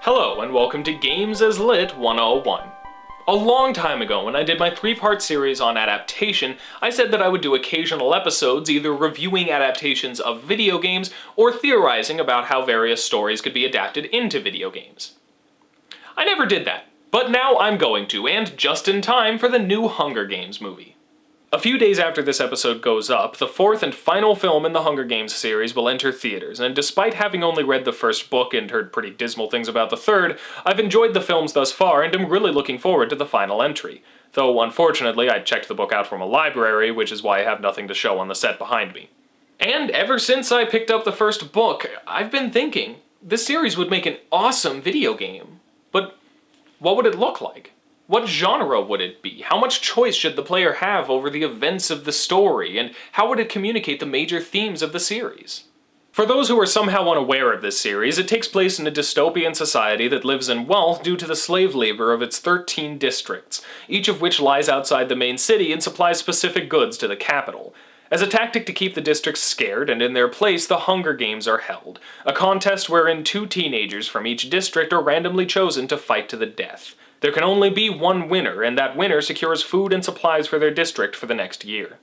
Hello and welcome to Games as Lit 101. A long time ago, when I did my 3-part series on adaptation, I said that I would do occasional episodes either reviewing adaptations of video games or theorizing about how various stories could be adapted into video games. I never did that, but now I'm going to, and just in time for the new Hunger Games movie. A few days after this episode goes up, the 4th and final film in the Hunger Games series will enter theaters, and despite having only read the first book and heard pretty dismal things about the third, I've enjoyed the films thus far and am really looking forward to the final entry. Though, unfortunately, I checked the book out from a library, which is why I have nothing to show on the set behind me. And ever since I picked up the first book, I've been thinking, this series would make an awesome video game. But what would it look like? What genre would it be? How much choice should the player have over the events of the story? And how would it communicate the major themes of the series? For those who are somehow unaware of this series, it takes place in a dystopian society that lives in wealth due to the slave labor of its 13 districts, each of which lies outside the main city and supplies specific goods to the capital. As a tactic to keep the districts scared and in their place, the Hunger Games are held, a contest wherein 2 teenagers from each district are randomly chosen to fight to the death. There can only be one winner, and that winner secures food and supplies for their district for the next year.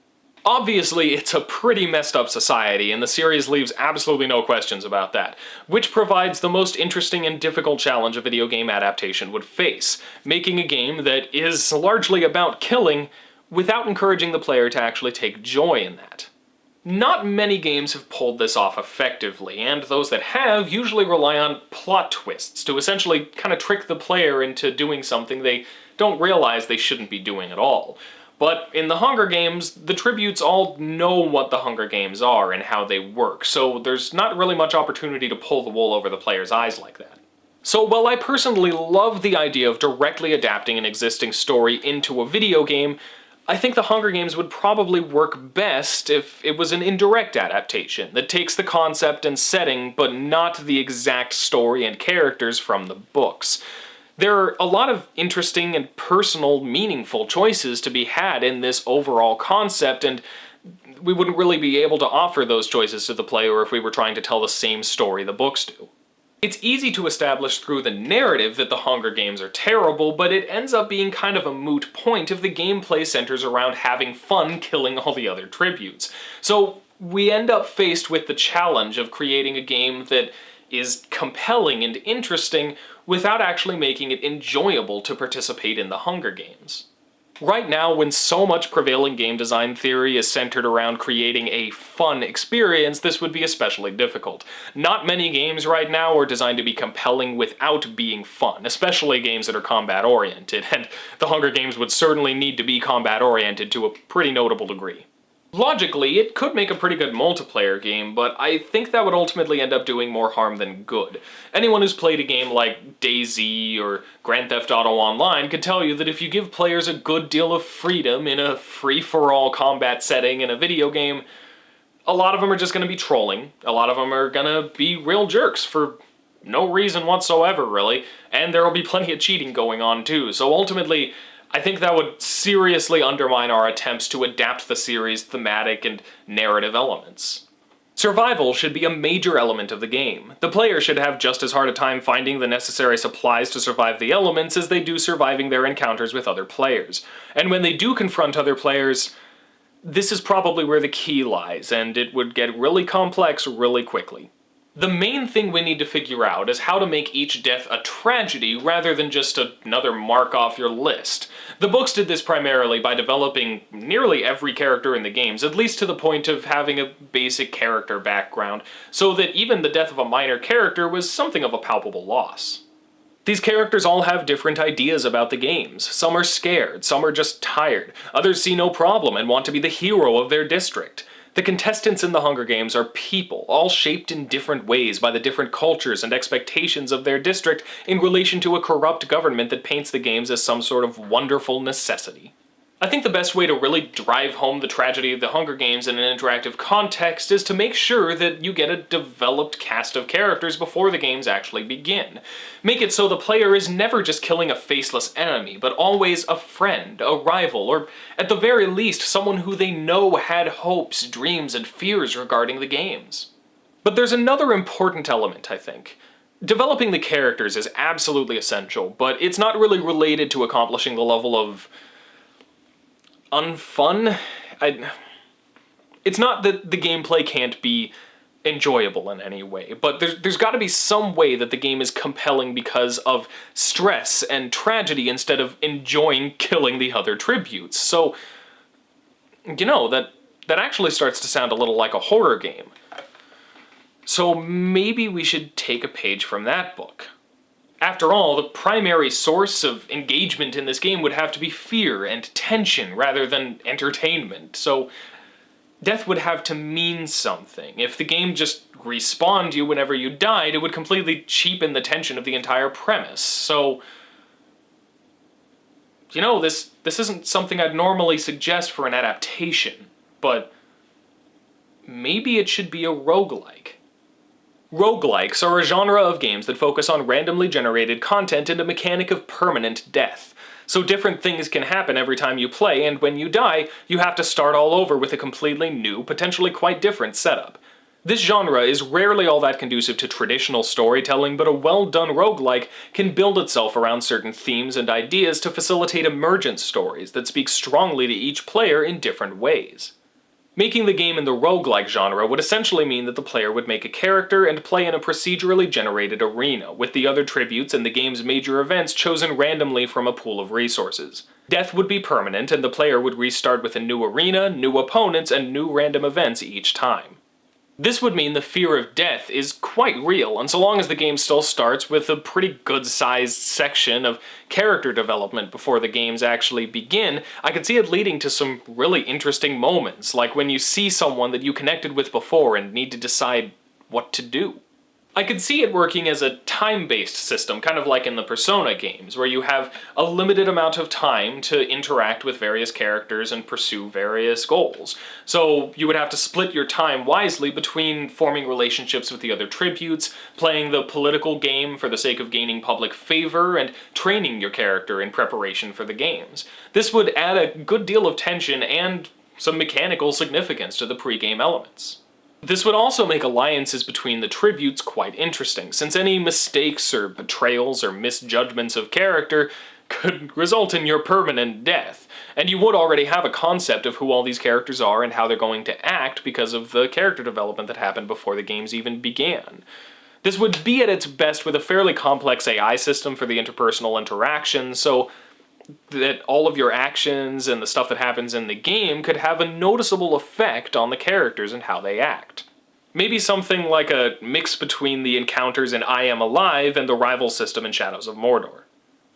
Obviously, it's a pretty messed up society, and the series leaves absolutely no questions about that, which provides the most interesting and difficult challenge a video game adaptation would face, making a game that is largely about killing without encouraging the player to actually take joy in that. Not many games have pulled this off effectively, and those that have usually rely on plot twists to essentially kind of trick the player into doing something they don't realize they shouldn't be doing at all. But in the Hunger Games, the tributes all know what the Hunger Games are and how they work, so there's not really much opportunity to pull the wool over the player's eyes like that. So while I personally love the idea of directly adapting an existing story into a video game, I think The Hunger Games would probably work best if it was an indirect adaptation that takes the concept and setting, but not the exact story and characters from the books. There are a lot of interesting and personal, meaningful choices to be had in this overall concept, and we wouldn't really be able to offer those choices to the player if we were trying to tell the same story the books do. It's easy to establish through the narrative that the Hunger Games are terrible, but it ends up being kind of a moot point if the gameplay centers around having fun killing all the other tributes. So we end up faced with the challenge of creating a game that is compelling and interesting without actually making it enjoyable to participate in the Hunger Games. Right now, when so much prevailing game design theory is centered around creating a fun experience, this would be especially difficult. Not many games right now are designed to be compelling without being fun, especially games that are combat-oriented, and the Hunger Games would certainly need to be combat-oriented to a pretty notable degree. Logically, it could make a pretty good multiplayer game, but I think that would ultimately end up doing more harm than good. Anyone who's played a game like DayZ or Grand Theft Auto Online could tell you that if you give players a good deal of freedom in a free-for-all combat setting in a video game, a lot of them are just going to be trolling, a lot of them are going to be real jerks for no reason whatsoever, really, and there will be plenty of cheating going on too, so ultimately, I think that would seriously undermine our attempts to adapt the series' thematic and narrative elements. Survival should be a major element of the game. The player should have just as hard a time finding the necessary supplies to survive the elements as they do surviving their encounters with other players. And when they do confront other players, this is probably where the key lies, and it would get really complex really quickly. The main thing we need to figure out is how to make each death a tragedy rather than just another mark off your list. The books did this primarily by developing nearly every character in the games, at least to the point of having a basic character background, so that even the death of a minor character was something of a palpable loss. These characters all have different ideas about the games. Some are scared, some are just tired, others see no problem and want to be the hero of their district. The contestants in the Hunger Games are people, all shaped in different ways by the different cultures and expectations of their district in relation to a corrupt government that paints the games as some sort of wonderful necessity. I think the best way to really drive home the tragedy of the Hunger Games in an interactive context is to make sure that you get a developed cast of characters before the games actually begin. Make it so the player is never just killing a faceless enemy, but always a friend, a rival, or at the very least someone who they know had hopes, dreams, and fears regarding the games. But there's another important element, I think. Developing the characters is absolutely essential, but it's not really related to accomplishing the level of unfun. It's not that the gameplay can't be enjoyable in any way, but there's got to be some way that the game is compelling because of stress and tragedy instead of enjoying killing the other tributes. So, that actually starts to sound a little like a horror game. So maybe we should take a page from that book. After all, the primary source of engagement in this game would have to be fear and tension rather than entertainment, so death would have to mean something. If the game just respawned you whenever you died, it would completely cheapen the tension of the entire premise. So, this isn't something I'd normally suggest for an adaptation, but maybe it should be a roguelike. Roguelikes are a genre of games that focus on randomly generated content and a mechanic of permanent death. So different things can happen every time you play, and when you die, you have to start all over with a completely new, potentially quite different setup. This genre is rarely all that conducive to traditional storytelling, but a well-done roguelike can build itself around certain themes and ideas to facilitate emergent stories that speak strongly to each player in different ways. Making the game in the roguelike genre would essentially mean that the player would make a character and play in a procedurally generated arena, with the other tributes and the game's major events chosen randomly from a pool of resources. Death would be permanent, and the player would restart with a new arena, new opponents, and new random events each time. This would mean the fear of death is quite real, and so long as the game still starts with a pretty good-sized section of character development before the games actually begin, I could see it leading to some really interesting moments, like when you see someone that you connected with before and need to decide what to do. I could see it working as a time-based system, kind of like in the Persona games, where you have a limited amount of time to interact with various characters and pursue various goals. So you would have to split your time wisely between forming relationships with the other tributes, playing the political game for the sake of gaining public favor, and training your character in preparation for the games. This would add a good deal of tension and some mechanical significance to the pre-game elements. This would also make alliances between the tributes quite interesting, since any mistakes or betrayals or misjudgments of character could result in your permanent death, and you would already have a concept of who all these characters are and how they're going to act because of the character development that happened before the games even began. This would be at its best with a fairly complex AI system for the interpersonal interaction, so that all of your actions and the stuff that happens in the game could have a noticeable effect on the characters and how they act. Maybe something like a mix between the encounters in I Am Alive and the rival system in Shadows of Mordor.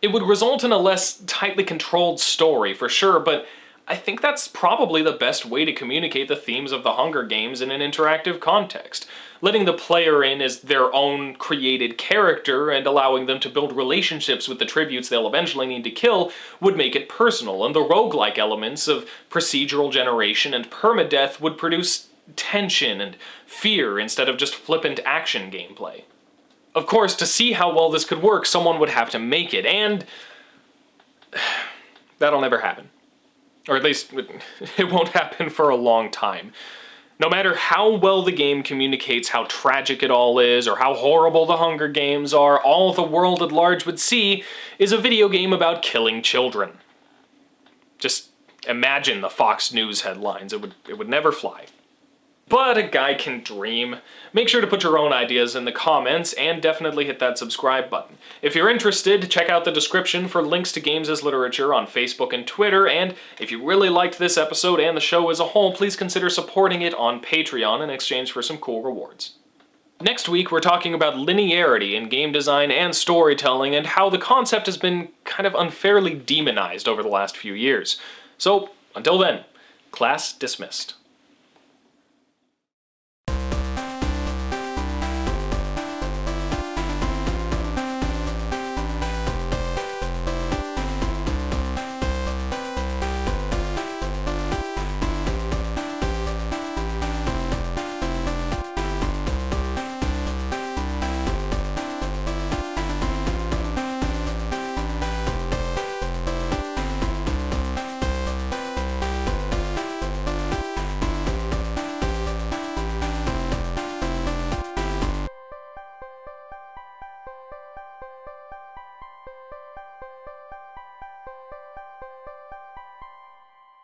It would result in a less tightly controlled story for sure, but I think that's probably the best way to communicate the themes of the Hunger Games in an interactive context, letting the player in as their own created character and allowing them to build relationships with the tributes they'll eventually need to kill would make it personal, and the roguelike elements of procedural generation and permadeath would produce tension and fear instead of just flippant action gameplay. Of course, to see how well this could work, someone would have to make it, and that'll never happen. Or at least, it won't happen for a long time. No matter how well the game communicates how tragic it all is, or how horrible the Hunger Games are, all the world at large would see is a video game about killing children. Just imagine the Fox News headlines. It would never fly. But a guy can dream. Make sure to put your own ideas in the comments, and definitely hit that subscribe button. If you're interested, check out the description for links to Games as Literature on Facebook and Twitter, and if you really liked this episode and the show as a whole, please consider supporting it on Patreon in exchange for some cool rewards. Next week, we're talking about linearity in game design and storytelling, and how the concept has been kind of unfairly demonized over the last few years. So, until then, class dismissed.